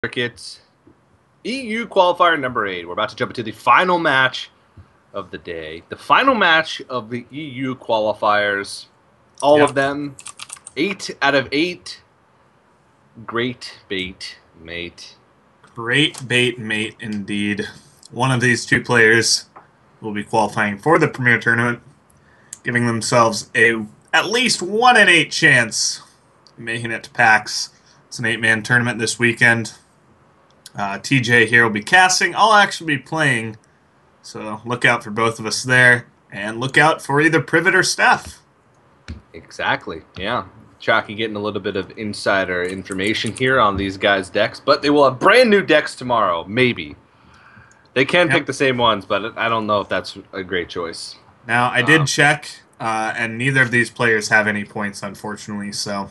Crickets EU qualifier number 8. We're about to jump into the final match of the day. The final match of the EU qualifiers. All of them. 8 out of 8. Great bait, mate. Great bait, mate, indeed. One of these two players will be qualifying for the Premier Tournament, giving themselves a at least 1 in 8 chance of making it to PAX. It's an 8-man tournament this weekend. TJ here will be casting. I'll actually be playing, so look out for both of us there, and look out for either Privet or Steph. Exactly, yeah. Chalky getting a little bit of insider information here on these guys' decks, but they will have brand new decks tomorrow, maybe. They can pick the same ones, but I don't know if that's a great choice. Now, I did check, and neither of these players have any points, unfortunately, so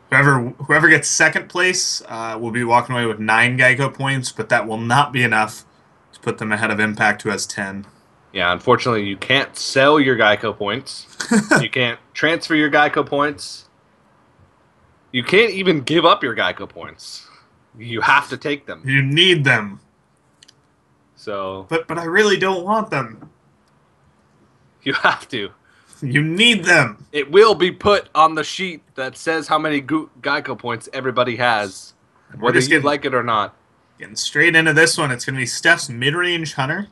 whoever gets second place will be walking away with 9 GEICO points, but that will not be enough to put them ahead of Impact, who has 10. Yeah, unfortunately, you can't sell your GEICO points. You can't transfer your GEICO points. You can't even give up your GEICO points. You have to take them. You need them. So, but I really don't want them. You have to. You need them. It will be put on the sheet that says how many GEICO points everybody has, whether you like it or not. Getting straight into this one, it's going to be Steph's mid-range Hunter.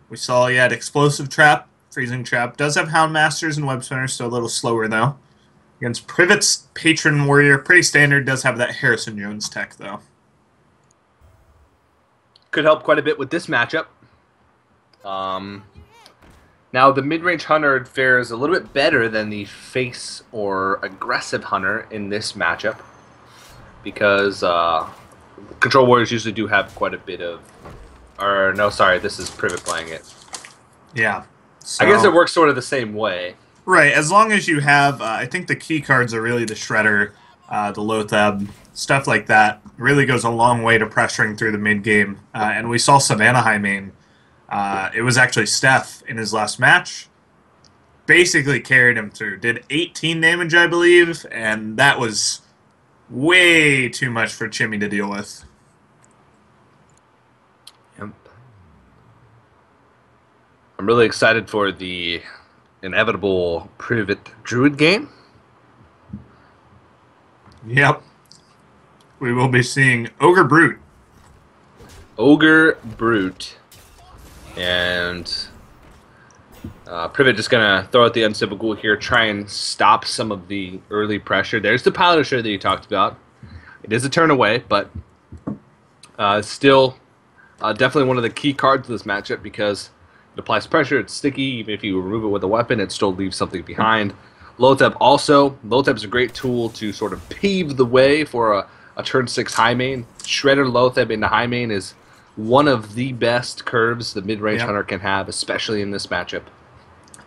We saw he had Explosive Trap, Freezing Trap. Does have Houndmasters and Web Spinner, so a little slower though. Against Privet's Patron Warrior, pretty standard. Does have that Harrison Jones tech though. Could help quite a bit with this matchup. Now, the mid-range Hunter fares a little bit better than the face or aggressive Hunter in this matchup because Control Warriors usually do have quite a bit of... Or, no, sorry, this is Privet playing it. Yeah. So, I guess it works sort of the same way. Right, as long as you have... I think the key cards are really the Shredder, the Lothab, stuff like that. It really goes a long way to pressuring through the mid-game. And we saw Savannah High main. It was actually Steph in his last match. Basically carried him through. Did 18 damage, I believe, and that was way too much for Chimmy to deal with. Yep. I'm really excited for the inevitable Privet Druid game. Yep. We will be seeing Ogre Brute. Ogre Brute. And Privet just going to throw out the Unsippable here, try and stop some of the early pressure. There's the Polisher that you talked about. It is a turn away, but still definitely one of the key cards of this matchup because it applies pressure, it's sticky. Even if you remove it with a weapon, it still leaves something behind. Lothab also. Lothab's a great tool to sort of pave the way for a turn 6 high main. Shredder Lothab into high main is one of the best curves the mid-range Hunter can have, especially in this matchup.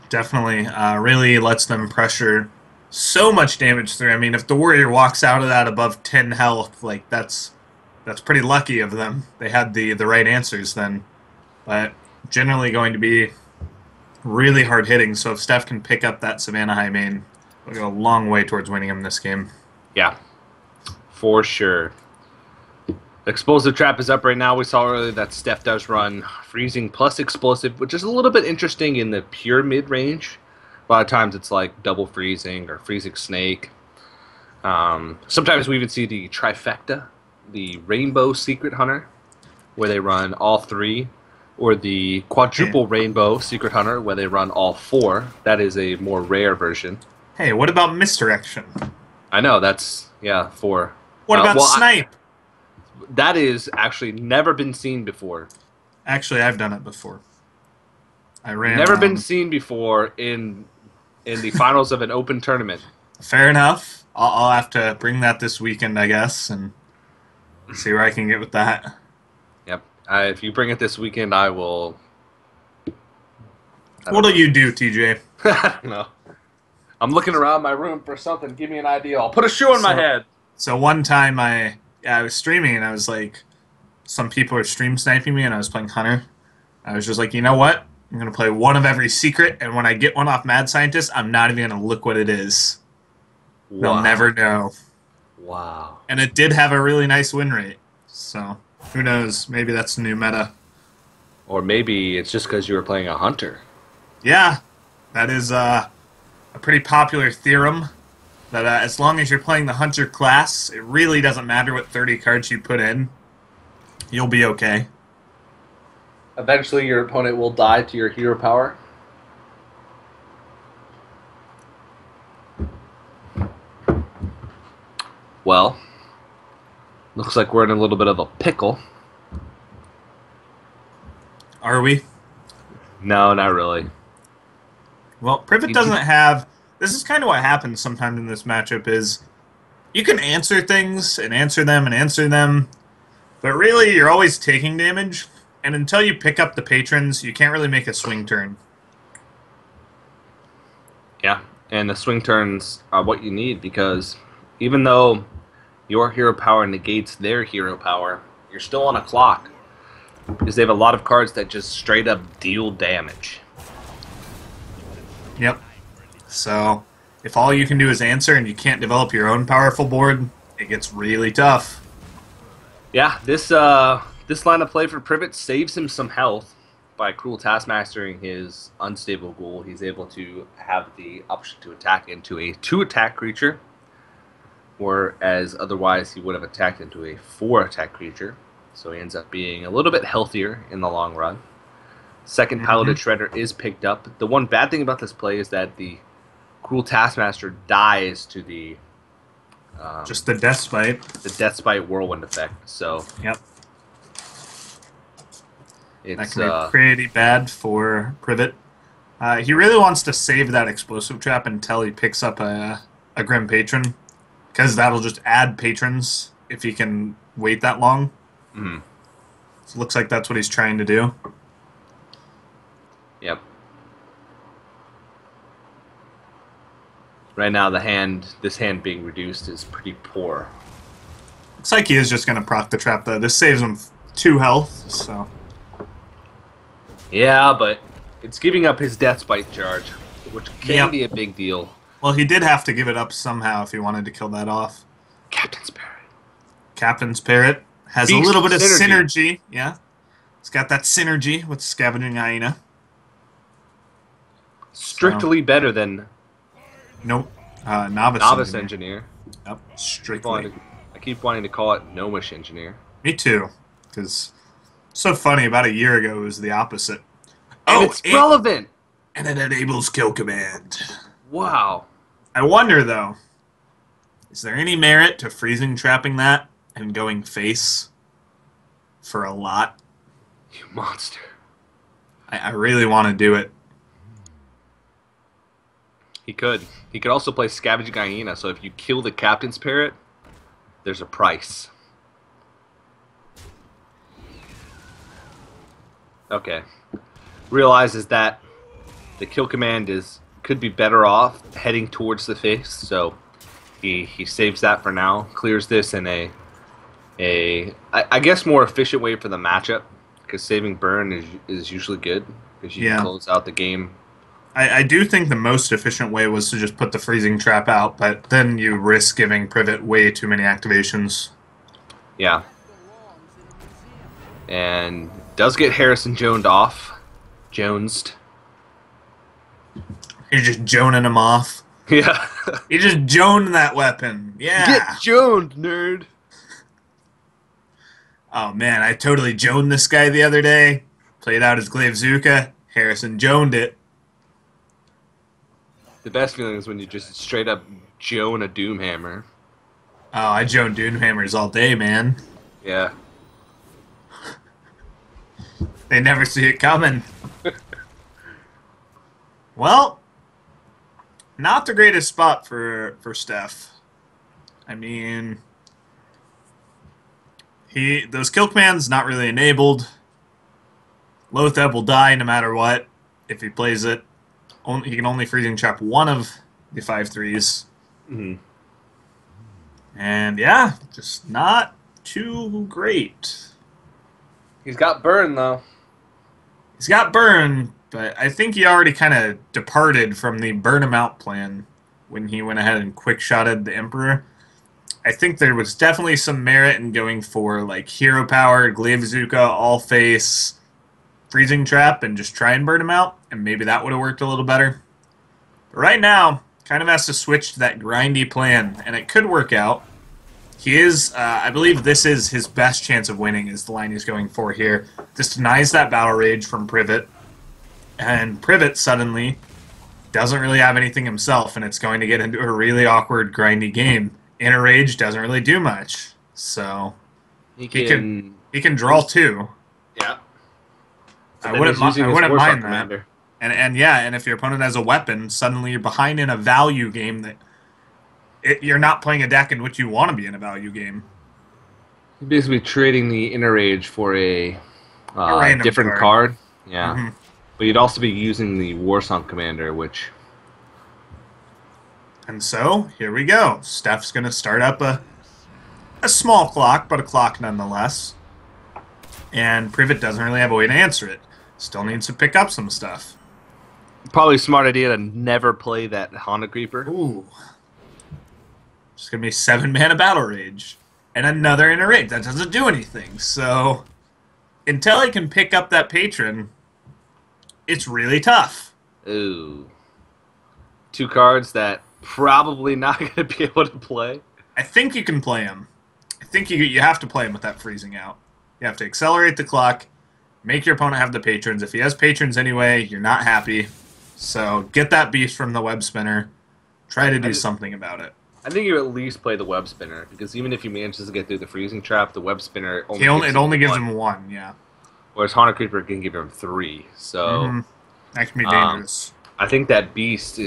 Definitely. Really lets them pressure so much damage through. I mean, if the Warrior walks out of that above 10 health, like that's pretty lucky of them. They had the right answers then. But generally going to be really hard hitting, so if Steph can pick up that Savannah High main, it'll go a long way towards winning him this game. Yeah, for sure. Explosive Trap is up right now. We saw earlier that Steph does run Freezing plus Explosive, which is a little bit interesting in the pure mid-range. A lot of times it's like double Freezing or Freezing Snake. Sometimes we even see the Trifecta, the Rainbow Secret Hunter, where they run all 3, or the Quadruple Rainbow Secret Hunter, where they run all 4. That is a more rare version. Hey, what about Misdirection? I know, that's, 4. What about Snipe? That is actually never been seen before. Actually, I've done it before. I ran. Never been seen before in the finals of an open tournament. Fair enough. I'll have to bring that this weekend, I guess, and see where I can get with that. Yep. If you bring it this weekend, I will. What'll you do, TJ? I don't know. I'm looking around my room for something. Give me an idea. I'll put a shoe on my head. So one time I was streaming and I was like, some people are stream sniping me and I was playing Hunter. I was just like, you know what? I'm going to play one of every secret, and when I get one off Mad Scientist, I'm not even going to look what it is. Wow. They'll never know. Wow. And it did have a really nice win rate. So, who knows? Maybe that's a new meta. Or maybe it's just because you were playing a hunter. Yeah, that is a pretty popular theorem. That as long as you're playing the hunter class, it really doesn't matter what 30 cards you put in. You'll be okay. Eventually, your opponent will die to your hero power. Well, looks like we're in a little bit of a pickle. Are we? No, not really. Well, Privet doesn't have... This is kind of what happens sometimes in this matchup is you can answer things and answer them and answer them, but really you're always taking damage, and until you pick up the patrons, you can't really make a swing turn. Yeah, and the swing turns are what you need because even though your hero power negates their hero power, you're still on a clock because they have a lot of cards that just straight up deal damage. Yep. So, if all you can do is answer and you can't develop your own powerful board, it gets really tough. Yeah, this line of play for Privet saves him some health by Cruel Taskmastering his unstable ghoul. He's able to have the option to attack into a 2-attack creature, whereas otherwise he would have attacked into a 4-attack creature. So he ends up being a little bit healthier in the long run. Second Piloted Shredder is picked up. The one bad thing about this play is that the Cruel Taskmaster dies to the just the Death Spite. The Death Spite Whirlwind effect. So yep, it's that can be pretty bad for Privet. He really wants to save that Explosive Trap until he picks up a Grim Patron, because that'll just add patrons if he can wait that long. Mm-hmm. So it looks like that's what he's trying to do. Yep. Right now, this hand being reduced is pretty poor. Looks like he is just going to proc the trap, though. This saves him 2 health, so... Yeah, but it's giving up his Death Spite charge, which can be a big deal. Well, he did have to give it up somehow if he wanted to kill that off. Captain's Parrot. Captain's Parrot has a little bit of synergy. Yeah. It's got that synergy with Scavenging Hyena. Strictly better than... Nope. Novice Engineer. Yep. Strictly. I keep wanting to call it Gnomish Engineer. Me too. Because so funny, about a year ago it was the opposite. And it's relevant! And it enables Kill Command. Wow. I wonder, though, is there any merit to freezing trapping that and going face for a lot? You monster. I really want to do it. He could. He could also play Scavenging Hyena, so if you kill the Captain's Parrot, there's a price. Okay. Realizes that the kill command could be better off heading towards the face, so he saves that for now. Clears this in I guess more efficient way for the matchup, because saving burn is usually good because you can close out the game. I do think the most efficient way was to just put the freezing trap out, but then you risk giving Privet way too many activations. Yeah. And does get Harrison Jonesed off. Jonesed. You're just joning him off. Yeah. You just joned that weapon. Yeah. Get joned, nerd. Oh man, I totally joned this guy the other day. Played out his Glaive Zuka. Harrison joned it. The best feeling is when you just straight up Joan a Doomhammer. Oh, I Joan Doomhammers all day, man. Yeah. They never see it coming. Well, not the greatest spot for Steph. I mean, those kill commands not really enabled. Lotheb will die no matter what if he plays it. He can only freezing trap one of the 5/3s. Mm-hmm. And yeah, just not too great. He's got burn though. He's got burn, but I think he already kind of departed from the burn him out plan when he went ahead and quick shotted the Emperor. I think there was definitely some merit in going for like Hero Power, Glaive Bazooka, All Face, Freezing Trap, and just try and burn him out, and maybe that would have worked a little better. But right now, kind of has to switch to that grindy plan, and it could work out. He is, I believe this is his best chance of winning, is the line he's going for here. This denies that Battle Rage from Privet, and Privet suddenly doesn't really have anything himself, and it's going to get into a really awkward, grindy game. Inner Rage doesn't really do much, so he can draw two. Yeah, I wouldn't mind that. And if your opponent has a weapon, suddenly you're behind in a value game that you're not playing a deck in which you want to be in a value game. You're basically trading the Inner Rage for a different card. Yeah. Mm-hmm. But you'd also be using the Warsong Commander, which... And so, here we go. Steph's going to start up a small clock, but a clock nonetheless. And Privet doesn't really have a way to answer it. Still needs to pick up some stuff. Probably a smart idea to never play that Honda Creeper. Ooh. It's going to be 7-mana Battle Rage. And another Inner Rage. That doesn't do anything. So, until he can pick up that Patron... It's really tough. Ooh. 2 cards that probably not going to be able to play. I think you can play them. I think you have to play them with that freezing out. You have to accelerate the clock, make your opponent have the patrons. If he has patrons anyway, you're not happy. So get that beast from the web spinner. Try to do something about it. I think you at least play the web spinner, because even if he manages to get through the freezing trap, the web spinner only gives him 1, yeah. Whereas Haunter Creeper can give him 3, so that can be dangerous. I think that beast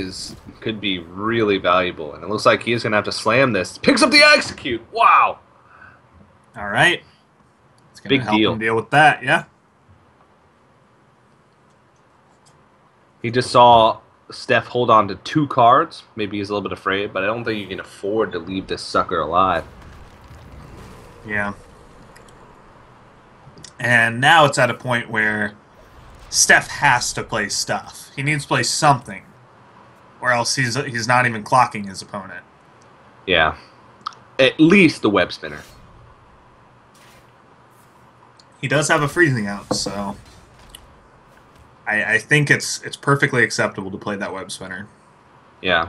could be really valuable, and it looks like he is going to have to slam this. Picks up the execute. Wow. All right. It's going Big to help deal. him deal with that. Yeah. He just saw Steph hold on to 2 cards. Maybe he's a little bit afraid, but I don't think you can afford to leave this sucker alive. Yeah. And now it's at a point where Steph has to play stuff. He needs to play something, or else he's not even clocking his opponent. Yeah. At least the web spinner. He does have a freezing out, so I think it's perfectly acceptable to play that web spinner. Yeah.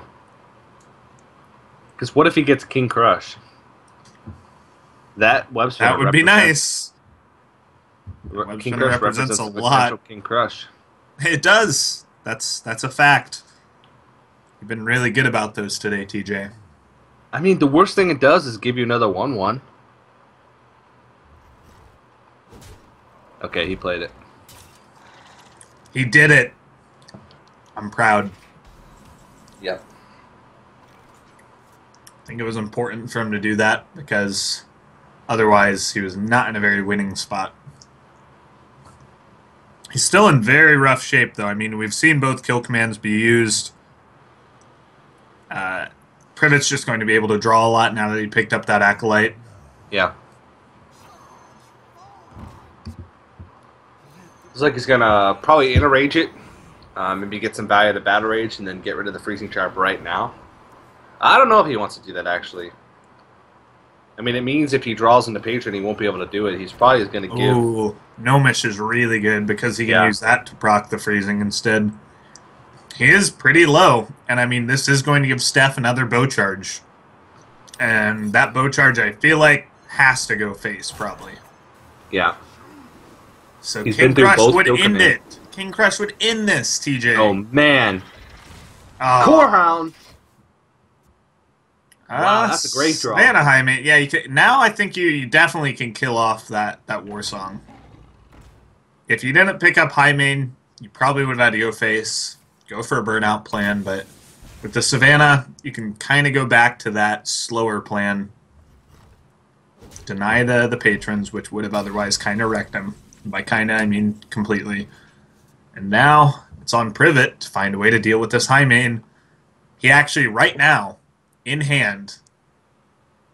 Because what if he gets King Crush? That web spinner that would be nice. King Crush represents a lot. King Crush. It does. That's a fact. You've been really good about those today, TJ. I mean, the worst thing it does is give you another 1/1. Okay, he played it. He did it. I'm proud. Yep. I think it was important for him to do that, because otherwise he was not in a very winning spot. He's still in very rough shape, though. I mean, we've seen both kill commands be used. Privet's just going to be able to draw a lot now that he picked up that Acolyte. Yeah. Looks like he's going to probably Inner Rage it. Maybe get some value of the Battle Rage and then get rid of the Freezing Trap right now. I don't know if he wants to do that, actually. I mean, it means if he draws into Patron, he won't be able to do it. He's probably going to give... Ooh, Gnomish is really good because he can use that to proc the freezing instead. He is pretty low, and I mean, this is going to give Steph another bow charge. And that bow charge, I feel like, has to go face, probably. Yeah. So King Crush would end it. King Crush would end this, TJ. Oh, man. Corehound. Wow, that's a great draw. Vanaheim, yeah. Now I think you definitely can kill off that Warsong. If you didn't pick up Highmane, you probably would have had to go face, go for a burnout plan. But with the Savannah, you can kind of go back to that slower plan. Deny the patrons, which would have otherwise kind of wrecked him. By kind of, I mean completely. And now it's on Privet to find a way to deal with this Highmane. He actually, right now, in hand,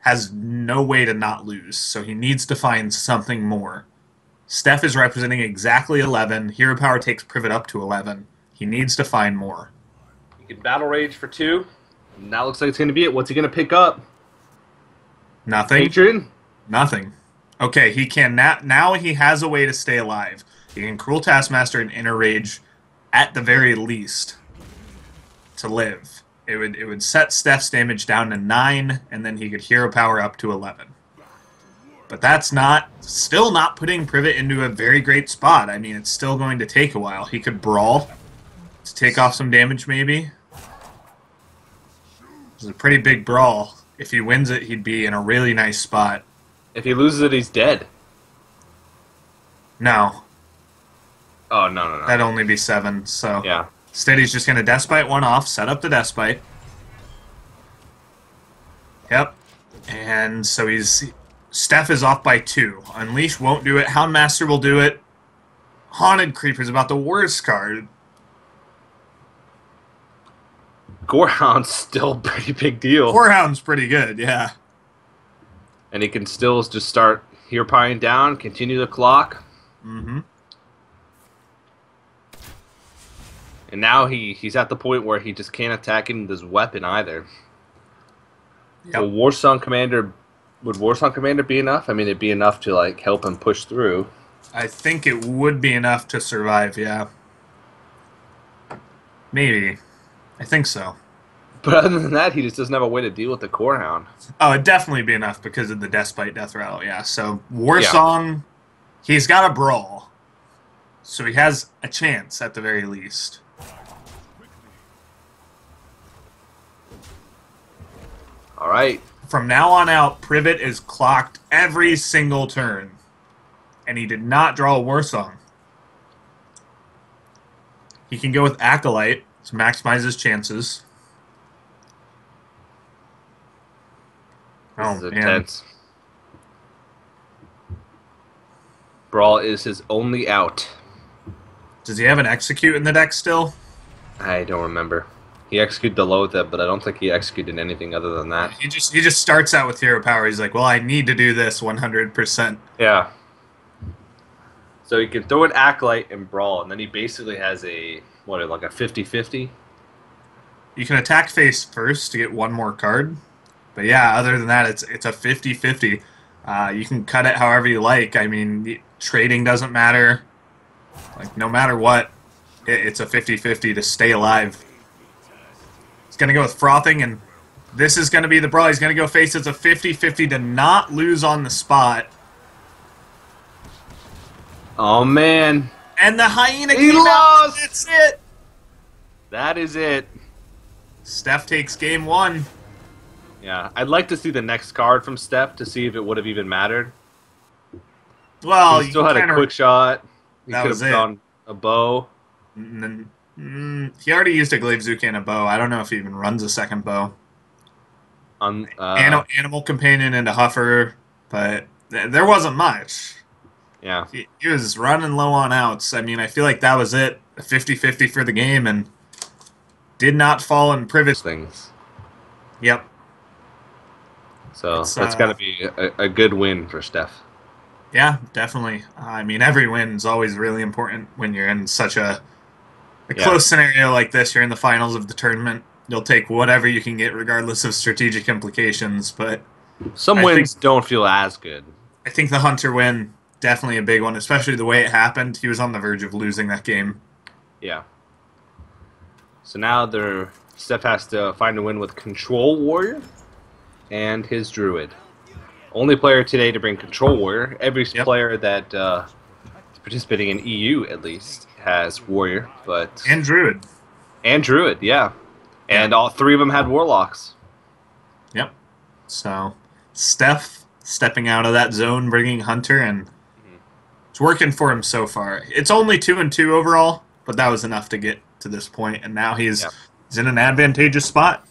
has no way to not lose, so he needs to find something more. Steph is representing exactly 11. Hero Power takes Privet up to 11. He needs to find more. He can Battle Rage for 2. And that looks like it's going to be it. What's he going to pick up? Nothing. Patron? Nothing. Okay, he can now he has a way to stay alive. He can Cruel Taskmaster and Inner Rage at the very least to live. It would set Steph's damage down to 9, and then he could hero power up to 11. But that's still not putting Privet into a very great spot. I mean, it's still going to take a while. He could Brawl to take off some damage, maybe. It's a pretty big Brawl. If he wins it, he'd be in a really nice spot. If he loses it, he's dead. No. Oh, no. That'd only be 7, so... Yeah. Instead, he's just going to Despite 1 off, set up the Despite. Yep. And so Steph is off by 2. Unleash won't do it. Houndmaster will do it. Haunted Creeper's about the worst card. Gorehound's still a pretty big deal. Gorehound's pretty good, yeah. And he can still just start hero powering down, continue the clock. Mm-hmm. And now he's at the point where he just can't attack in this weapon either. Yep. Would Warsong Commander be enough? I mean, it'd be enough to like help him push through. I think it would be enough to survive, yeah. Maybe. I think so. But other than that, he just doesn't have a way to deal with the Corehound. Oh, it'd definitely be enough because of the Despite Death Rattle, yeah. So, Warsong, he's got a Brawl. So he has a chance, at the very least. All right. From now on out, Privet is clocked every single turn. And he did not draw a Warsong. He can go with Acolyte to maximize his chances. This is intense. Brawl is his only out. Does he have an Execute in the deck still? I don't remember. He executed the Loatheb, but I don't think he executed anything other than that. He just starts out with hero power. He's like, well, I need to do this 100%. Yeah. So he can throw an Acolyte and Brawl, and then he basically has like a 50-50? You can attack face first to get one more card. But yeah, other than that, it's a 50-50. You can cut it however you like. I mean, trading doesn't matter. Like, no matter what, it's a 50-50 to stay alive. He's going to go with Frothing, and this is going to be the Brawl. He's going to go face. It's a 50-50 to not lose on the spot. Oh, man. And the Hyena He came out. lost! That's it! That is it. Steph takes game 1. Yeah, I'd like to see the next card from Steph to see if it would have even mattered. Well, He still had a quick shot. He That could was have it. gone a bow. He already used a Glaivezuki and a bow. I don't know if he even runs a second bow. Animal Companion and a Huffer, but there wasn't much. Yeah. He was running low on outs. I mean, I feel like that was it. A 50-50 for the game, and did not fall in Privet. Things. Yep. So that's got to be a good win for Steph. Yeah, definitely. I mean, every win is always really important when you're in such a close scenario like this. You're in the finals of the tournament. You'll take whatever you can get regardless of strategic implications, but Some wins don't feel as good. I think the Hunter win, definitely a big one, especially the way it happened. He was on the verge of losing that game. Yeah. So now Steph has to find a win with Control Warrior and his Druid. Only player today to bring Control Warrior. Every player that is participating in EU, at least, has Warrior. And Druid. And Druid, yeah. And all 3 of them had Warlocks. Yep. So, Steph stepping out of that zone, bringing Hunter, and it's working for him so far. It's only 2-2 overall, but that was enough to get to this point, and now he's in an advantageous spot.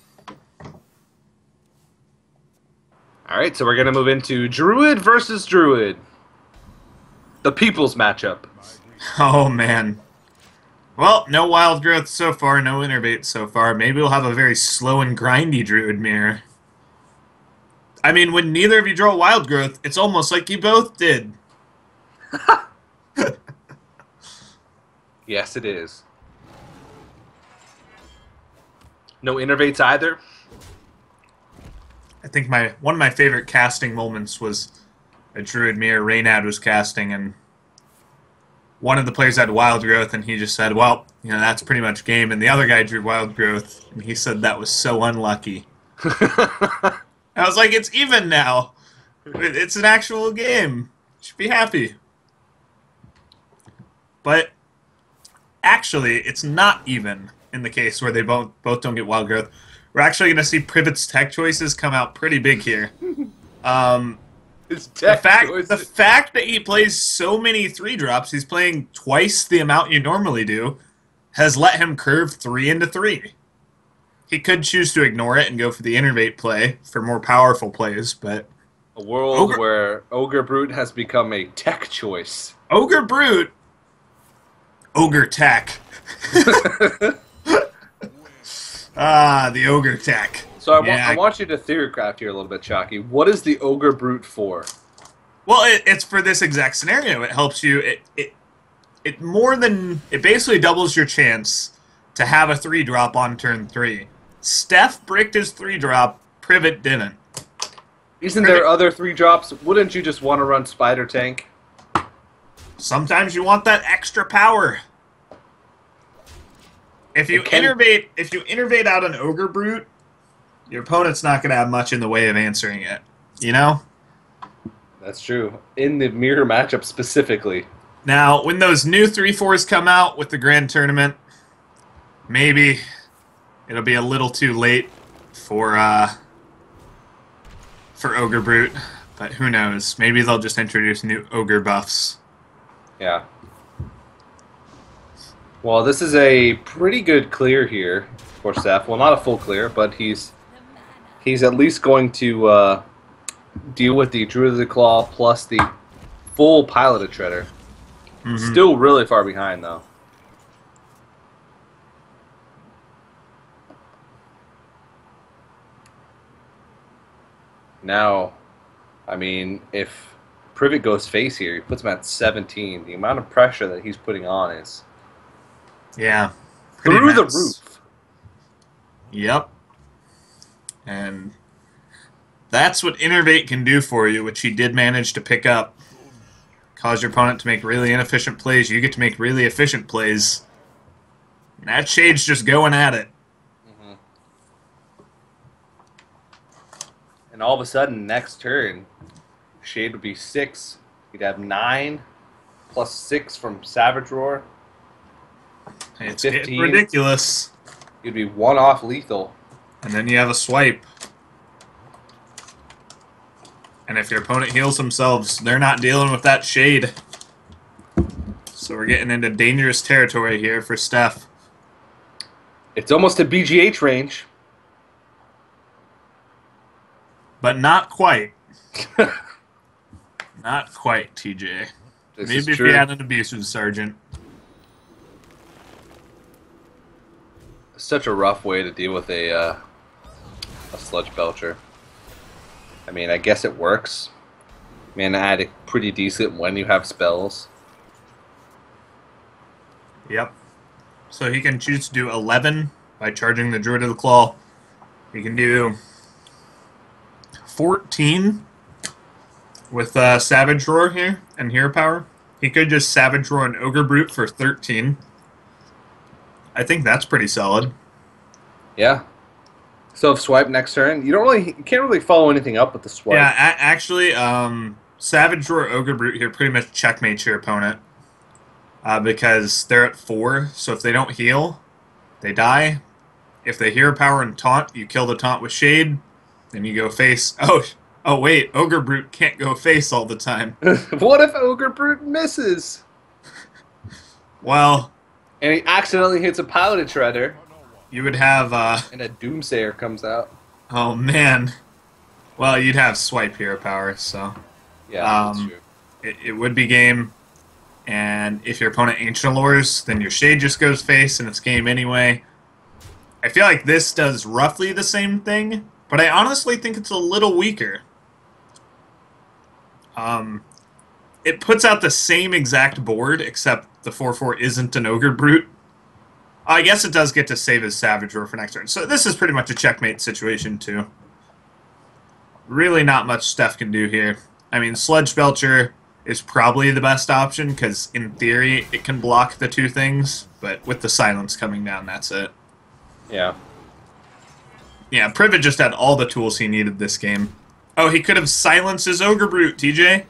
All right, so we're going to move into Druid versus Druid. The people's matchup. Oh, man. Well, no Wild Growth so far, no Innervate so far. Maybe we'll have a very slow and grindy Druid mirror. I mean, when neither of you draw Wild Growth, it's almost like you both did. Yes, it is. No Innervates either? I think one of my favorite casting moments was a Druid Mirror Reynad was casting, and one of the players had Wild Growth, and he just said, well, that's pretty much game. And the other guy drew Wild Growth, and he said that was so unlucky. I was like, it's even now. It's an actual game. You should be happy. But actually, it's not even in the case where they both don't get Wild Growth. We're actually going to see Privet's tech choices come out pretty big here. The fact that he plays so many 3-drops, he's playing twice the amount you normally do, has let him curve 3 into 3. He could choose to ignore it and go for the Innervate play for more powerful plays, but... A world where Ogre Brute has become a tech choice. Ogre Brute? Ogre Tech. The Ogre Tech. So I want you to theorycraft here a little bit, Chalky. What is the Ogre Brute for? Well, it's for this exact scenario. It helps you. It basically doubles your chance to have a 3-drop on turn 3. Steph bricked his 3-drop. Privet didn't. Isn't there other 3-drops? Wouldn't you just want to run Spider Tank? Sometimes you want that extra power. If you innervate out an Ogre Brute, your opponent's not going to have much in the way of answering it. That's true. In the mirror matchup specifically. Now, when those new 3/4s come out with the Grand Tournament, maybe it'll be a little too late for Ogre Brute, but who knows? Maybe they'll just introduce new Ogre buffs. Yeah. Well, this is a pretty good clear here for Steph. Well, not a full clear, but he's at least going to deal with the Druid of the Claw plus the full Piloted Treader. Mm-hmm. Still really far behind, though. Now, I mean, if Privet goes face here, he puts him at 17. The amount of pressure that he's putting on is... Yeah. Through the roof. Yep. And that's what Innervate can do for you, which he did manage to pick up. Cause your opponent to make really inefficient plays. You get to make really efficient plays. And that Shade's just going at it. Mm-hmm. And all of a sudden, next turn, Shade would be 6. He'd have 9 plus 6 from Savage Roar. It's getting ridiculous. You'd be 1 off lethal. And then you have a swipe. And if your opponent heals themselves, they're not dealing with that Shade. So we're getting into dangerous territory here for Steph. It's almost a BGH range. But not quite. Not quite, TJ. Maybe if you had an abusive sergeant. Such a rough way to deal with a Sludge Belcher. I mean, I guess it works. Mana add pretty decent when you have spells. Yep. So he can choose to do 11 by charging the Druid of the Claw. He can do 14 with Savage Roar here and Hero Power. He could just Savage Roar an Ogre Brute for 13. I think that's pretty solid. Yeah. So if swipe next turn, you can't really follow anything up with the swipe. Yeah, actually, Savage Roar Ogre Brute here pretty much checkmates your opponent because they're at 4. So if they don't heal, they die. If they Hero Power and taunt, you kill the taunt with Shade. Then you go face. Oh wait, Ogre Brute can't go face all the time. What if Ogre Brute misses? Well, and he accidentally hits a Piloted Treader. You would have... and a Doomsayer comes out. Oh, man. Well, you'd have Swipe Hero Power, so... Yeah, that's true. It would be game. And if your opponent Ancient Allures, then your Shade just goes face, and it's game anyway. I feel like this does roughly the same thing, but I honestly think it's a little weaker. It puts out the same exact board, except the 4/4 isn't an Ogre Brute. I guess it does get to save his Savage Roar for next turn. So this is pretty much a checkmate situation, too. Really not much Steph can do here. I mean, Sludge Belcher is probably the best option because, in theory, it can block the two things, but with the silence coming down, that's it. Yeah. Yeah, Privet just had all the tools he needed this game. Oh, he could have silenced his Ogre Brute, TJ.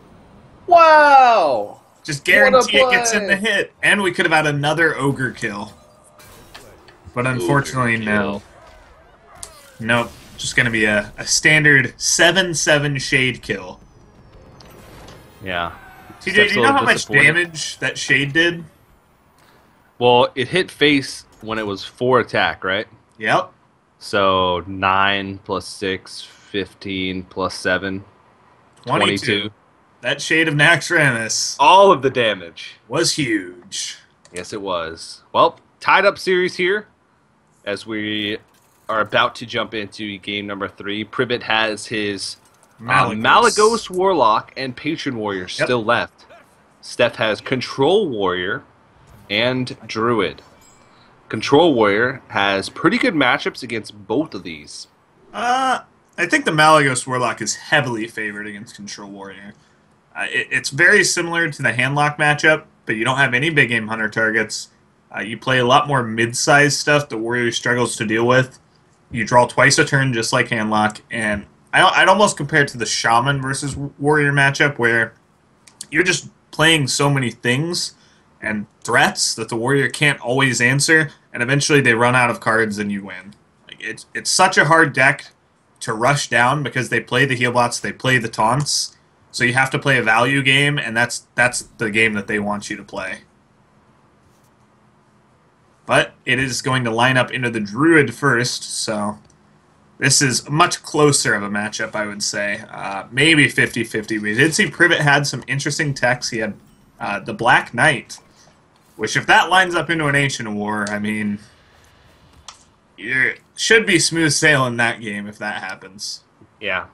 Wow! Just What a guarantee it gets in the play! hit. And we could have had another Ogre kill. But unfortunately, no. Nope. Just going to be a standard 7-7 Shade kill. Yeah. TJ, do you know how much damage that Shade did? Well, it hit face when it was 4 attack, right? Yep. So 9 plus 6, 15 plus 7, 22. That Shade of Naxxramas All of the damage. was huge. Yes, it was. Well, tied up series here as we are about to jump into game number 3. Privet has his Malagos Warlock and Patron Warrior still left. Steph has Control Warrior and Druid. Control Warrior has pretty good matchups against both of these. I think the Malagos Warlock is heavily favored against Control Warrior. It's very similar to the Handlock matchup, but you don't have any big game hunter targets. You play a lot more mid-sized stuff the Warrior struggles to deal with. You draw twice a turn just like Handlock, and I'd almost compare it to the Shaman versus Warrior matchup where you're just playing so many things and threats that the Warrior can't always answer, and eventually they run out of cards and you win. It's such a hard deck to rush down because they play the heal bots, they play the taunts, so you have to play a value game, and that's the game that they want you to play. But it is going to line up into the Druid first, so this is much closer of a matchup, I would say. Maybe 50-50. We did see Privet had some interesting techs. He had the Black Knight, which if that lines up into an Ancient War, I mean, you should be smooth sailing that game if that happens. Yeah.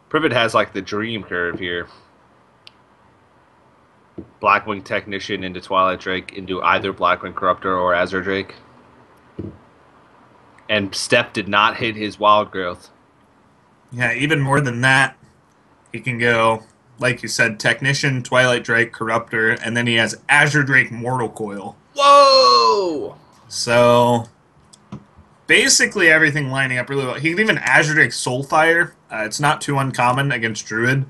Privet has like the dream curve here. Blackwing Technician into Twilight Drake into either Blackwing Corruptor or Azure Drake. And Steph did not hit his Wild Growth. Yeah, even more than that, he can go, like you said, Technician, Twilight Drake, Corruptor, and then he has Azure Drake Mortal Coil. Whoa! So, basically everything lining up really well. He can even Azure Drake Soulfire. It's not too uncommon against Druid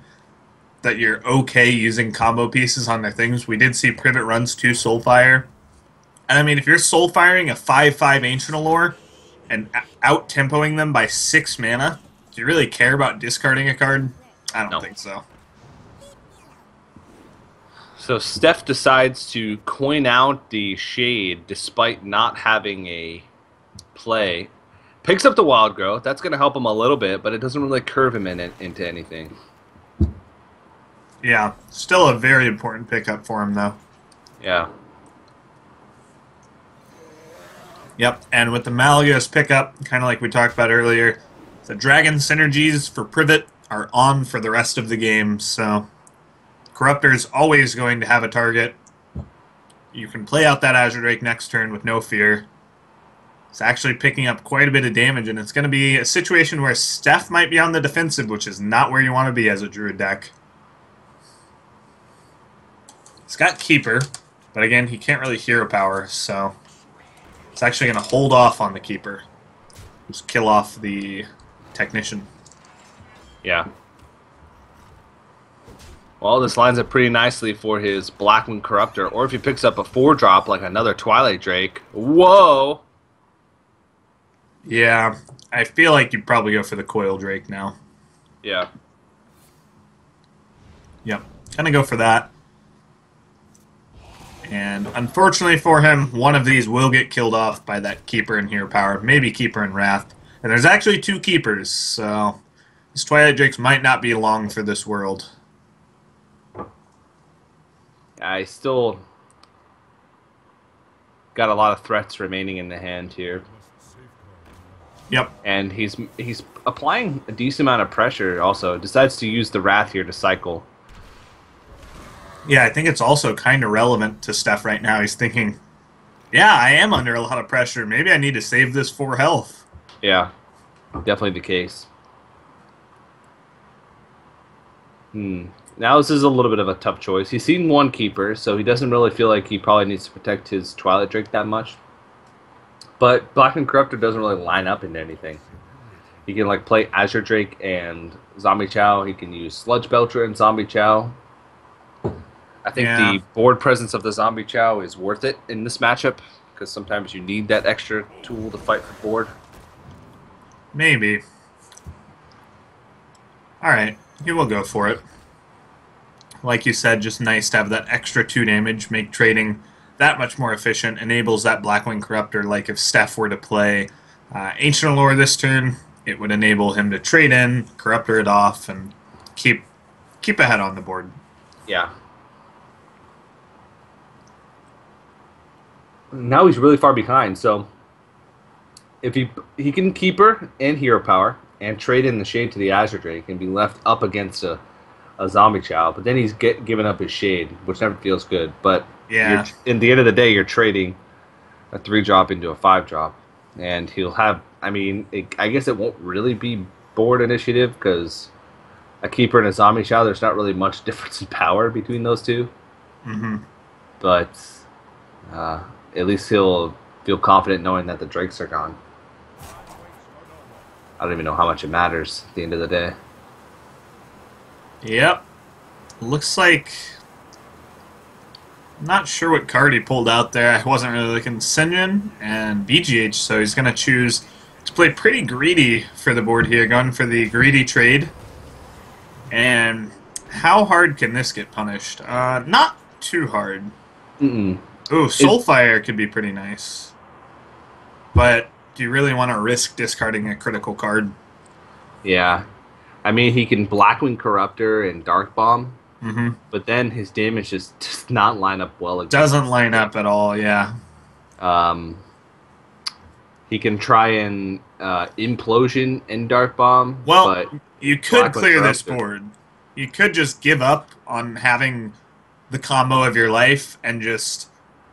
that you're okay using combo pieces on their things. We did see Privet runs 2 Soulfire. And I mean, if you're Soulfiring a 5/5 Ancient Allure and out-tempoing them by 6 mana, do you really care about discarding a card? I don't think so. So Steph decides to coin out the Shade despite not having a play. Picks up the Wild Growth. That's going to help him a little bit, but it doesn't really curve him into anything. Yeah, still a very important pickup for him, though. Yeah. Yep, and with the Malagos pickup, kind of like we talked about earlier, the Dragon synergies for Privet are on for the rest of the game, so Corruptor is always going to have a target. You can play out that Azure Drake next turn with no fear. It's actually picking up quite a bit of damage, and it's going to be a situation where Steph might be on the defensive, which is not where you want to be as a Druid deck. It's got Keeper, but again, he can't really hero power, so it's actually going to hold off on the Keeper. Just kill off the Technician. Yeah. Well, this lines up pretty nicely for his Blackwing Corruptor, or if he picks up a 4-drop like another Twilight Drake. Whoa! Yeah, I feel like you'd probably go for the Coil Drake now. Yeah. Yep, gonna go for that. And unfortunately for him, one of these will get killed off by that Keeper and Hero Power, maybe Keeper and Wrath. And there's actually 2 Keepers, so these Twilight Drakes might not be long for this world. I still got a lot of threats remaining in the hand here. Yep. And he's applying a decent amount of pressure also. Decides to use the Wrath here to cycle. Yeah, I think it's also kind of relevant to Steph right now. He's thinking, yeah, I am under a lot of pressure. Maybe I need to save this for health. Yeah, definitely the case. Hmm. Now this is a little bit of a tough choice. He's seen one keeper, so he doesn't really feel like he probably needs to protect his Twilight Drake that much. But Blackman Corruptor doesn't really line up into anything. He can like play Azure Drake and Zombie Chow. He can use Sludge Belcher and Zombie Chow. I think Yeah, the board presence of the Zombie Chow is worth it in this matchup because sometimes you need that extra tool to fight for board. maybe. All right, he will go for it. Like you said, just nice to have that extra 2 damage, make trading that much more efficient, enables that Blackwing Corruptor. Like if Steph were to play Ancient Allure this turn, it would enable him to trade in, Corruptor it off, and keep ahead on the board. Yeah. Now he's really far behind, so if he can keeper and hero power and trade in the shade to the Azure Drake and be left up against a zombie chow, but then he's giving up his shade, which never feels good. But Yeah, in the end of the day, you're trading a 3-drop into a 5-drop, and he'll have. I mean, I guess it won't really be board initiative because a keeper and a zombie chow, there's not really much difference in power between those two. mm-hmm. But uh, at least he'll feel confident knowing that the drakes are gone. I don't even know how much it matters at the end of the day. Yep. Looks like... Not sure what card he pulled out there. I wasn't really looking. Senjin and BGH, so he's going to choose to play pretty greedy for the board here, going for the greedy trade. And how hard can this get punished? Not too hard. Mm-mm. Ooh, Soulfire could be pretty nice. But do you really want to risk discarding a critical card? Yeah. I mean, he can Blackwing Corruptor and Dark Bomb, Mm-hmm. but then his damage just does not line up well against. Doesn't line up at all, yeah. Um, he can try and Implosion and Dark Bomb, Well, but you could Blackwing clear this Corruptor. board. You could just give up on having the combo of your life and just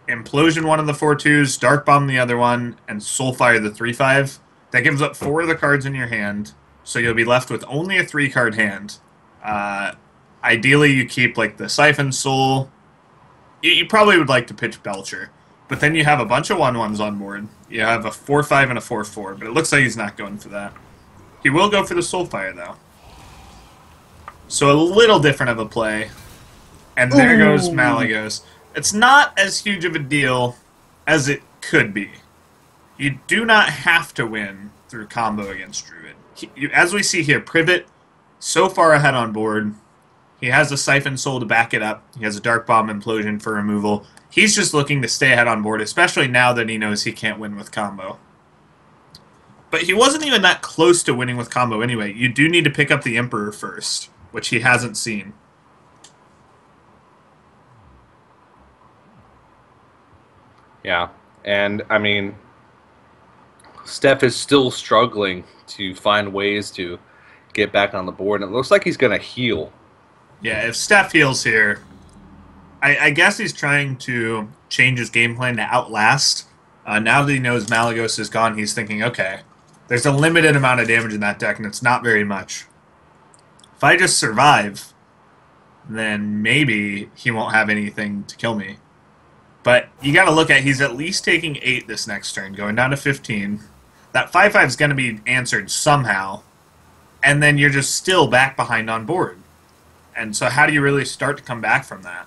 Implosion one of the 4/2s, Dark Bomb the other one, and Soulfire the 3/5. That gives up 4 of the cards in your hand, so you'll be left with only a 3-card hand. Ideally, you keep like the Siphon Soul. You probably would like to pitch Belcher, but then you have a bunch of 1/1s on board. You have a 4/5 and a 4/4, but it looks like he's not going for that. He will go for the Soulfire, though. So a little different of a play. And there goes Malagos. It's not as huge of a deal as it could be. You do not have to win through combo against Druid. As we see here, Privet, so far ahead on board. He has a Siphon Soul to back it up. He has a Dark Bomb Implosion for removal. He's just looking to stay ahead on board, especially now that he knows he can't win with combo. But he wasn't even that close to winning with combo anyway. You do need to pick up the Emperor first, which he hasn't seen. Yeah, and I mean, Steph is still struggling to find ways to get back on the board, and it looks like he's going to heal. Yeah, if Steph heals here, I guess he's trying to change his game plan to outlast. Now that he knows Malagos is gone, he's thinking, okay, there's a limited amount of damage in that deck, and it's not very much. If I just survive, then maybe he won't have anything to kill me. But you got to look at, he's at least taking 8 this next turn, going down to 15. That 5/5 is going to be answered somehow, and then you're just still back behind on board. And so how do you really start to come back from that?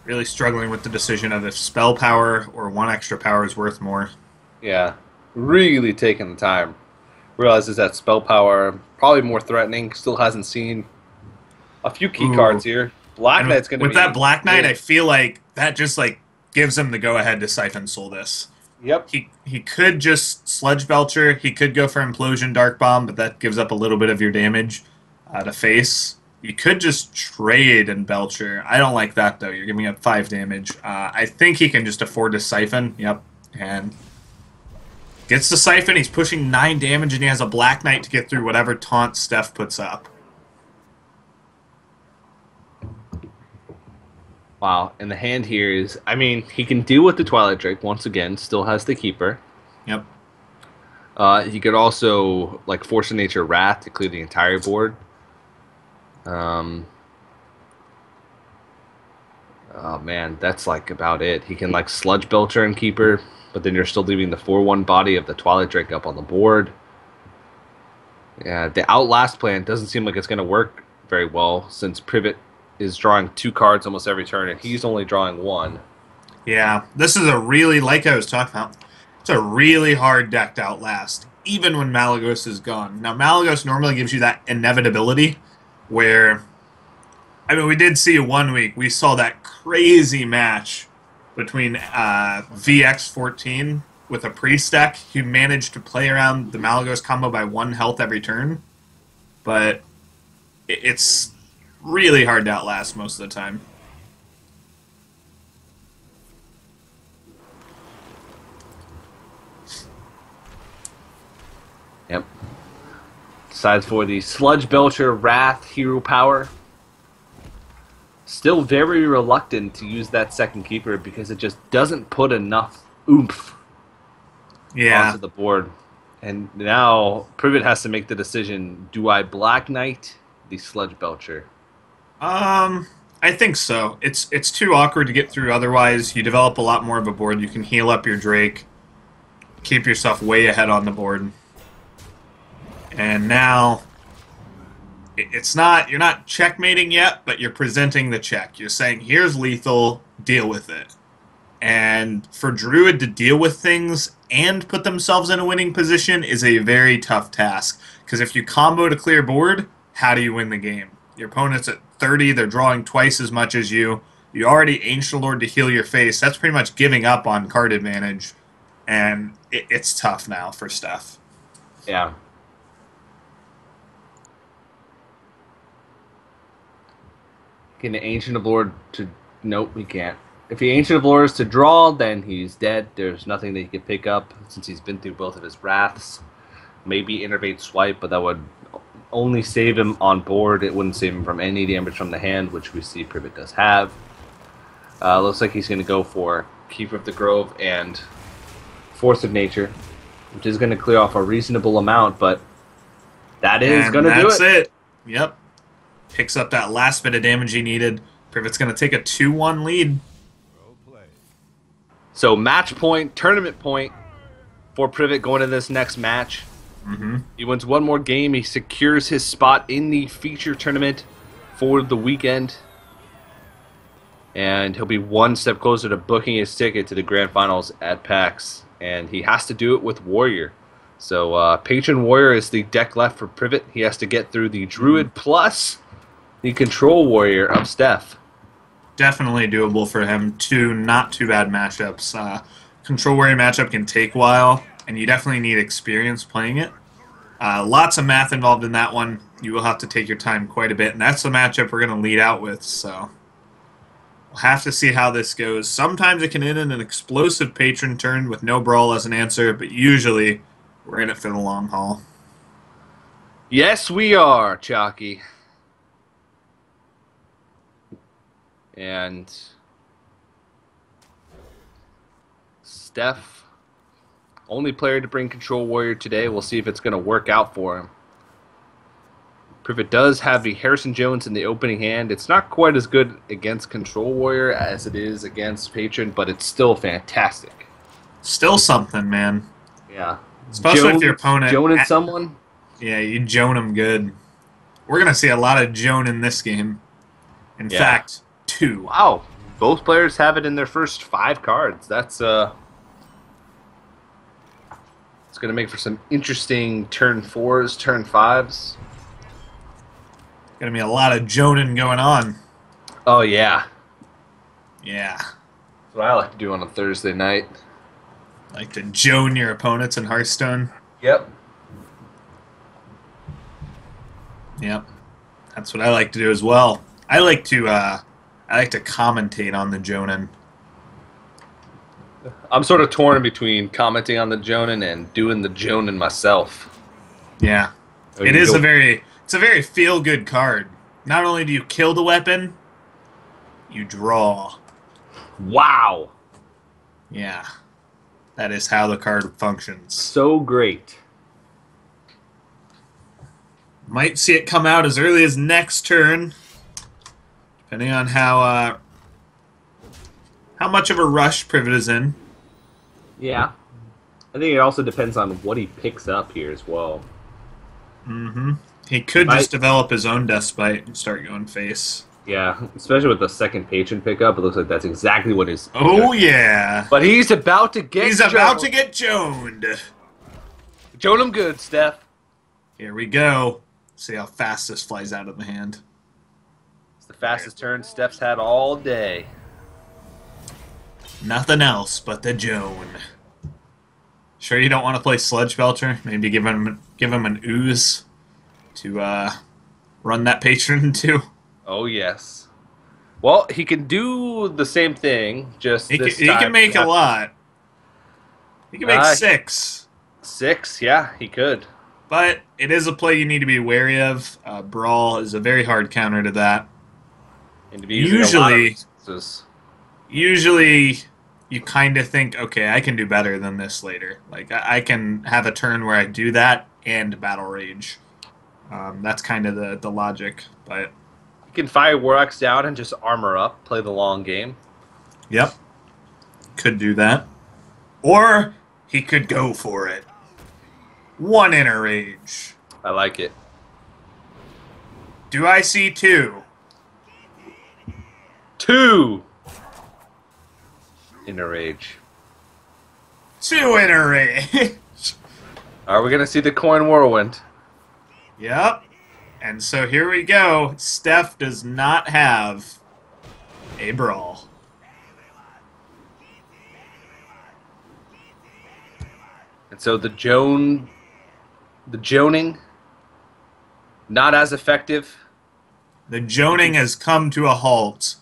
Really struggling with the decision of if spell power or 1 extra power is worth more. Yeah, really taking the time. Realizes that spell power probably more threatening. Still hasn't seen a few key cards here. Black And Knight's going to be with that Black Knight, big. I feel like that just like gives him the go ahead to Siphon Soul this. Yep. He could just Sludge Belcher. He could go for Implosion Dark Bomb, but that gives up a little bit of your damage to face. You could just trade and Belcher. I don't like that, though. You're giving up 5 damage. I think he can just afford to Siphon. Yep. And gets the Siphon. He's pushing 9 damage, and he has a Black Knight to get through whatever taunt Steph puts up. Wow, and the hand here is, I mean, he can deal with the Twilight Drake once again, still has the Keeper. Yep. He could also like Force of Nature Wrath to clear the entire board. Um, oh man, that's like about it. He can like Sludge Belcher and Keeper, but then you're still leaving the 4/1 body of the Twilight Drake up on the board. Yeah, the Outlast plan doesn't seem like it's going to work very well since Privet is drawing 2 cards almost every turn, and he's only drawing 1. Yeah, this is a really, like I was talking about, it's a really hard deck to outlast, even when Malagos is gone. Now, Malagos normally gives you that inevitability where, I mean, we did see 1 week, we saw that crazy match between VX14 with a Priest deck who managed to play around the Malagos combo by 1 health every turn, but it's really hard to outlast most of the time. Yep. Decides for the Sludge Belcher Wrath hero power. Still very reluctant to use that second keeper because it just doesn't put enough oomph onto the board. And now Privet has to make the decision, do I Black Knight the Sludge Belcher? I think so. It's too awkward to get through otherwise. You develop a lot more of a board. You can heal up your Drake, keep yourself way ahead on the board. And now it's not, you're not checkmating yet, but you're presenting the check. You're saying, here's lethal, deal with it. And for Druid to deal with things and put themselves in a winning position is a very tough task. Because if you combo to clear board, how do you win the game? Your opponent's at 30, they're drawing twice as much as you. You already Ancient Lord to heal your face. That's pretty much giving up on card advantage. And it's tough now for Steph. Yeah. Can the Ancient of Lord to... Nope, he can't. If he Ancient of Lords to draw, then he's dead. There's nothing that he can pick up since he's been through both of his Wraths. Maybe Innervate Swipe, but that would only save him on board. It wouldn't save him from any damage from the hand, which we see Privet does have. Looks like he's going to go for Keeper of the Grove and Force of Nature, which is going to clear off a reasonable amount, but that is going to do it. That's it. Yep. Picks up that last bit of damage he needed. Privet's going to take a 2-1 lead. So match point, tournament point for Privet going to this next match. He wins one more game. He secures his spot in the feature tournament for the weekend. And he'll be one step closer to booking his ticket to the grand finals at PAX. And he has to do it with Warrior. So Patron Warrior is the deck left for Privet. He has to get through the Druid plus the Control Warrior of Steph. Definitely doable for him. 2 not too bad matchups. Control Warrior matchup can take a while, and you definitely need experience playing it. Lots of math involved in that one. You will have to take your time quite a bit, and that's the matchup we're going to lead out with, so we'll have to see how this goes. Sometimes it can end in an explosive Patron turn with no Brawl as an answer, but usually we're in it for the long haul. Yes, we are, Chalky. And Steph, only player to bring Control Warrior today. We'll see if it's going to work out for him. Privet does have the Harrison Jones in the opening hand. It's not quite as good against Control Warrior as it is against Patron, but it's still fantastic. Still something, man. Yeah. Especially if your opponent... Joning someone? Yeah, you Joan them good. We're going to see a lot of Joan in this game. In fact, 2. Wow. Both players have it in their first 5 cards. That's it's going to make for some interesting turn 4s, turn 5s. Going to be a lot of Joaning going on. Oh, yeah. Yeah. That's what I like to do on a Thursday night. Like to Joan your opponents in Hearthstone. Yep. Yep. That's what I like to do as well. I like to commentate on the Jonin. I'm sort of torn between commenting on the Jonin and doing the Jonin myself. Yeah. It's a very feel-good card. Not only do you kill the weapon, you draw. Wow. Yeah. That is how the card functions. So great. Might see it come out as early as next turn, depending on how much of a rush Privet is in. Yeah. I think it also depends on what he picks up here as well. Mm-hmm. He could just develop his own Despite and start going face. Yeah, especially with the second patron pickup, it looks like that's exactly what his. Oh yeah! But he's about to get. He's about to get joned. Jone him good, Steph. Here we go. See how fast this flies out of the hand. It's the fastest turn Steph's had all day. Nothing else but the Jone. Sure you don't want to play Sludge Belcher? Maybe give him an ooze to run that patron into? Oh, yes. Well, he can do the same thing, just he can make a lot. He can make 6. 6, yeah, he could. But it is a play you need to be wary of. Brawl is a very hard counter to that. And to be usually, you kind of think, okay, I can do better than this later. Like, I can have a turn where I do that and Battle Rage. That's kind of the logic. But you can fire Warlock's down and just armor up, play the long game. Yep. Could do that. Or he could go for it. 1 Inner Rage. I like it. Do I see 2? 2 Inner Rage. 2 Inner Rage. Are we going to see the Coin Whirlwind? Yep. And so here we go. Steph does not have a Brawl. And so the joning, not as effective. The joning has come to a halt.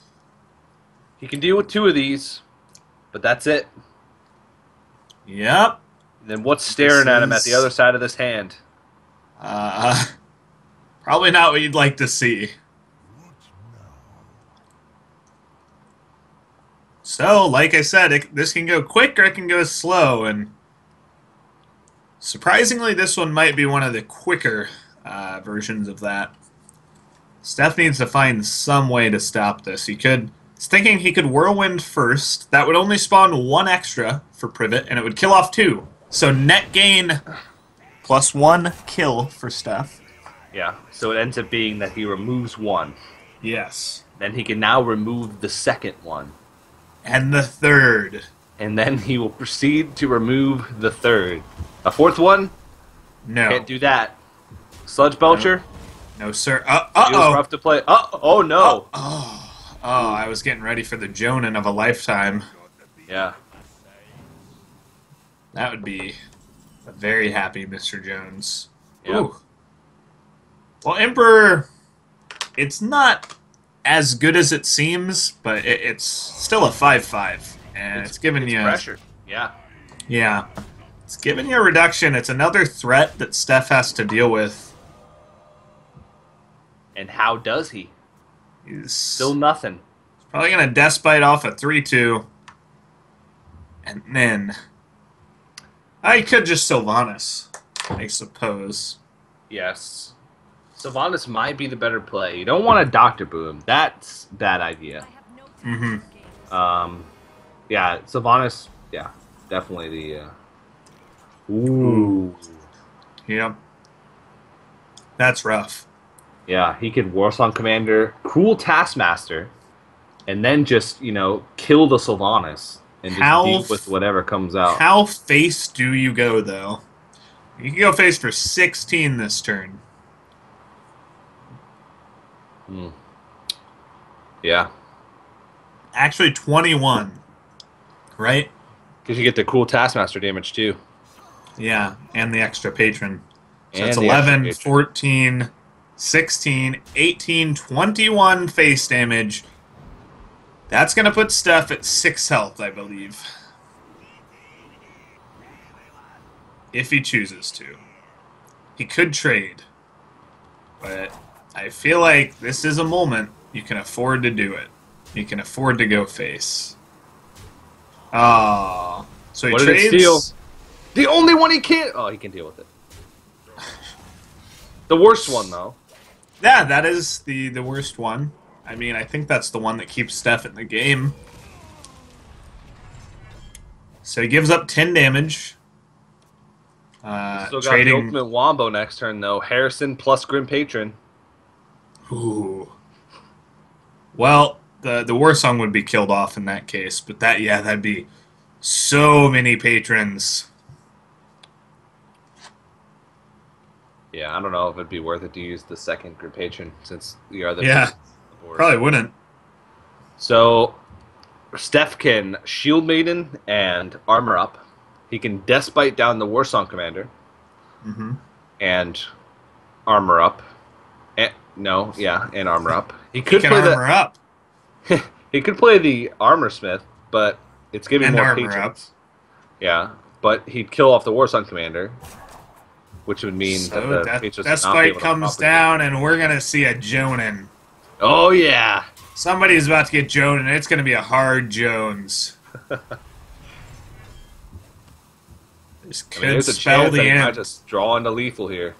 He can deal with 2 of these, but that's it. Yep. And then what's staring at him at the other side of this hand? Probably not what you'd like to see. So, like I said, this can go quick or it can go slow, and surprisingly, this one might be one of the quicker versions of that. Steph needs to find some way to stop this. He's thinking he could Whirlwind first. That would only spawn 1 extra for Privet, and it would kill off 2. So net gain +1 kill for Steph. Yeah, so it ends up being that he removes 1. Yes. Then he can now remove the second one. And the 3rd. And then he will proceed to remove the 3rd. A 4th one? No. Can't do that. Sludge Belcher? No, sir. Feels rough to play. Oh no. Oh, I was getting ready for the Jonin of a lifetime. Yeah. That would be a very happy Mr. Jones. Yep. Ooh. Well, Emperor, it's not as good as it seems, but it's still a 5/5, and it's giving you pressure. Yeah. Yeah, it's giving you a reduction. It's another threat that Steph has to deal with. And how does he? He's Still nothing. probably gonna Despite off a 3/2, and then I could just Sylvanas, I suppose. Yes. Sylvanas might be the better play. You don't want a Dr. Boom. That's a bad idea. Mm-hmm. Yeah, Sylvanas, yeah, definitely the... Ooh. Yep. That's rough. Yeah, he could Warsong Commander, Cruel Taskmaster, and then just, kill the Sylvanas and just deal with whatever comes out. How face do you go, though? You can go face for 16 this turn. Yeah. Actually, 21. Right? Because you get the Cruel Taskmaster damage, too. Yeah, and the extra patron. So And it's the 11, extra 14, 16, 18, 21 face damage. That's going to put Steph at 6 health, I believe. If he chooses to. He could trade. But I feel like this is a moment you can afford to do it. You can afford to go face. Oh. So he What did trades. it steal? The only one he can't... Oh, he can deal with it. The worst one, though. Yeah, that is the worst one. I mean, I think that's the one that keeps Steph in the game. So he gives up 10 damage. Still got the Trading. ultimate wombo next turn, though. Harrison plus Grim Patron. Ooh. Well, the war song would be killed off in that case, but that'd be so many patrons. Yeah, I don't know if it'd be worth it to use the second Grim Patron since the other. Yeah, probably wouldn't. So Steph can Shield Maiden and Armor Up. He can Despite down the Warsong Commander and Armor Up. And Armor Up. He could can play Armor Up. He could play the Armor Smith, but it's giving And more Armor patrons. Up. Yeah, but he'd kill off the Warsong Commander, which would mean So that the patrons would not be Despite able to comes properly- down, and we're going to see a Jonin. Oh, yeah. Somebody's about to get Jonin, and it's going to be a hard Jones. This could There's a spell chance the that he might end. just draw into lethal here.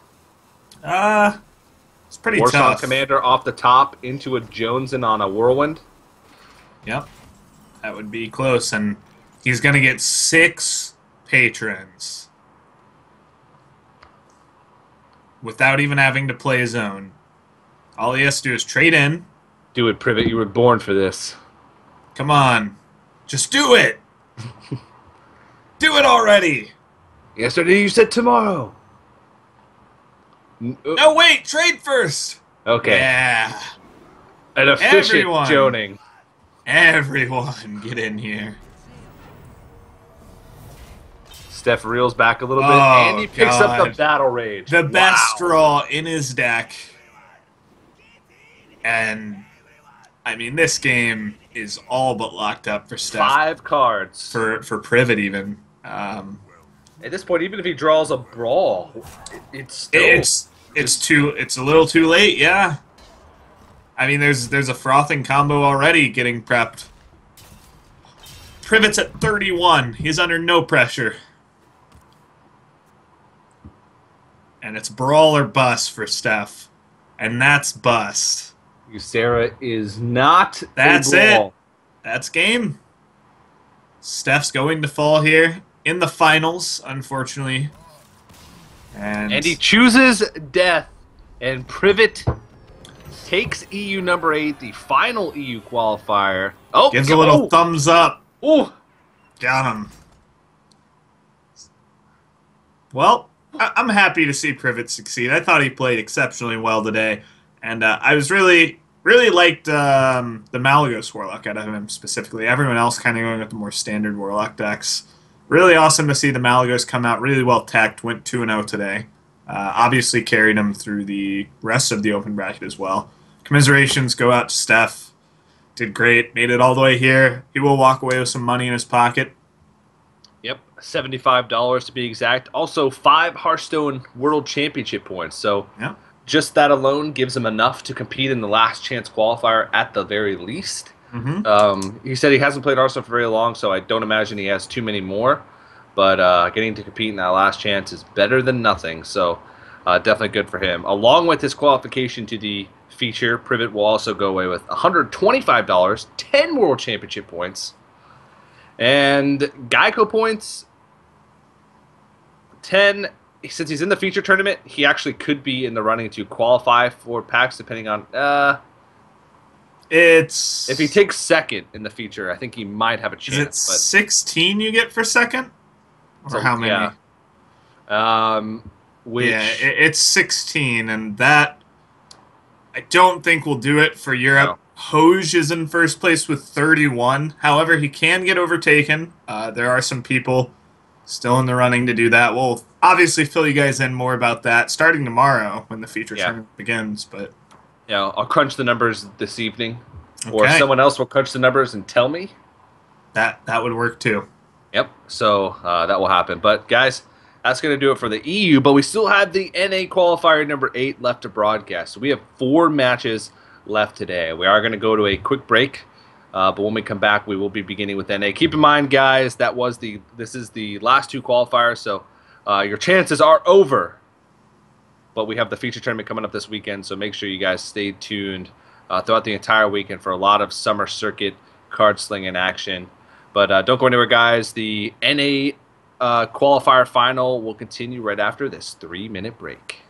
It's pretty Warsong tough. Commander off the top into a Jones and on a Whirlwind. Yep. That would be close, and he's going to get 6 patrons. Without even having to play his own. All he has to do is trade in. Do it, Privet. You were born for this. Come on. Just do it! Do it already! Yesterday you said tomorrow. No, wait! Trade first! Okay. Yeah. An efficient Everyone. Joning. Everyone get in here. Steph reels back a little bit, Oh, and he picks up the God. Battle Rage. The best Wow. draw in his deck. And, I mean, this game is all but locked up for Steph. 5 cards. For Privet, even. At this point, even if he draws a Brawl, it's still... It's a little too late, yeah. I mean, there's a frothing combo already getting prepped. Privet's at 31. He's under no pressure. And it's brawl or bust for Steph. And that's bust. Ysera is not That's a Brawl. it. That's game. Steph's going to fall here in the finals, unfortunately. And he chooses death. And Privet takes EU number 8, the final EU qualifier. Oh, gives a little thumbs up. Oh, Got him. Well, I'm happy to see Privet succeed. I thought he played exceptionally well today. And I was really liked the Malagos Warlock out of him specifically. Everyone else kind of going with the more standard Warlock decks. Really awesome to see the Malagos come out really well teched. Went 2-0 today. Obviously carried him through the rest of the open bracket as well. Commiserations go out to Steph. Did great. Made it all the way here. He will walk away with some money in his pocket. Yep, $75 to be exact. Also, 5 Hearthstone World Championship points. So Yeah. just that alone gives him enough to compete in the last chance qualifier at the very least. He said he hasn't played Hearthstone for very long, so I don't imagine he has too many more. But getting to compete in that last chance is better than nothing. So definitely good for him. Along with his qualification to the feature, Privet will also go away with $125, 10 World Championship points, and GEICO points, 10. Since he's in the feature tournament, he actually could be in the running to qualify for packs, depending on... if he takes second in the feature, I think he might have a chance. Is it 16 you get for second? Or how many? Yeah. It's 16, and that I don't think will do it for Europe. No. Hoj is in first place with 31. However, he can get overtaken. There are some people still in the running to do that. We'll obviously fill you guys in more about that starting tomorrow when the feature tournament begins. But yeah, I'll crunch the numbers this evening, or Okay. someone else will crunch the numbers and tell me. that would work too. Yep, so that will happen. But guys, that's going to do it for the EU, but we still have the NA qualifier number 8 left to broadcast. So we have 4 matches left today. We are going to go to a quick break, but when we come back, we will be beginning with NA. Keep in mind, guys, this is the last 2 qualifiers, so your chances are over but we have the feature tournament coming up this weekend, so make sure you guys stay tuned throughout the entire weekend for a lot of summer circuit card slinging action. But don't go anywhere, guys. The NA qualifier final will continue right after this 3-minute break.